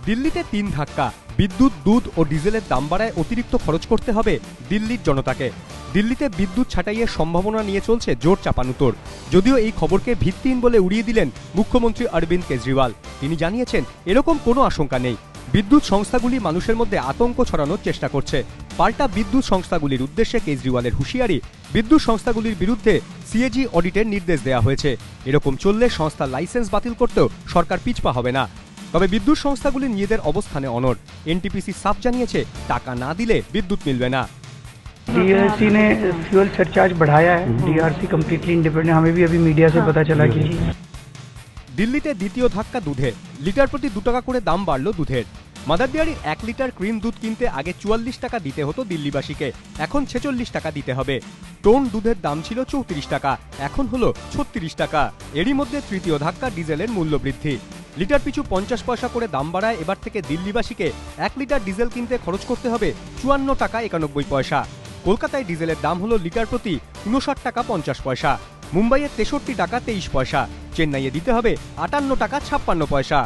দিল্লিতে ৩ ধাক্কা, বিদ্যুৎ, দুধ ও ডিজেলের দাম বাড়ায় অতিরিক্ত খরচ করতে হবে দিল্লির জনতাকে। দিল্লিতে বিদ্যুৎ ছাঁটাইয়ের সম্ভাবনা নিয়ে চলছে জোর চাপানুতোর। যদিও এই খবরকে ভিত্তিহীন বলে উড়িয়ে দিলেন মুখ্যমন্ত্রী অরবিন্দ কেজরিওয়াল। তিনি জানিয়েছেন, এরকম কোনো আশঙ্কা নেই। বিদ্যুৎ সংস্থাগুলি মানুষের মধ্যে আতঙ্ক ছড়ানোর চেষ্টা করছে। পাল্টা বিদ্যুৎ সংস্থাগুলির উদ্দেশ্যে কেজরিওয়ালের হুঁশিয়ারি, বিদ্যুৎ সংস্থাগুলির বিরুদ্ধে সিএজি অডিটের নির্দেশ দেওয়া হয়েছে। এরকম চললে সংস্থার লাইসেন্স বাতিল করতেও সরকার পিছপা হবে না। তবে বিদ্যুৎ সংস্থাগুলি নিজেদের অবস্থানে অনড়। এনটিপিসি সাফ জানিয়েছে, টাকা না দিলে বিদ্যুৎ মিলবে না। डीआरसी ने फ्यूल सरचार्ज बढ़ाया है। डीआरसी कम्प्लीटली इंडिपेंडेंट, हमें भी अभी मीडिया से पता चला कि দিল্লিতে দ্বিতীয় ধাক্কা দুধে। লিটার প্রতি 2 টাকা করে দাম বাড়ল দুধের। মাদার ডেয়ারির 1 লিটার ক্রিম দুধ কিনতে আগে 44 টাকা দিতে হতো দিল্লিবাসীকে, এখন 46 টাকা দিতে হবে। টোন দুধের দাম ছিল 34 টাকা, এখন হলো 36 টাকা। এরই মধ্যে তৃতীয় ধাক্কা ডিজেলের মূল্য বৃদ্ধি। লিটার পিছু 50 পয়সা করে দাম বাড়ায় এবার থেকে দিল্লিবাসীকে 1 লিটার ডিজেল কিনতে খরচ করতে হবে 54 টাকা 91 পয়সা। কলকাতায় ডিজেলের দাম হলো লিটার প্রতি 59 টাকা 50 পয়সা। মুম্বাইয়ে 63 টাকা 23 পয়সা। চেন্নাইয়ে দিতে হবে 58 টাকা 56 পয়সা।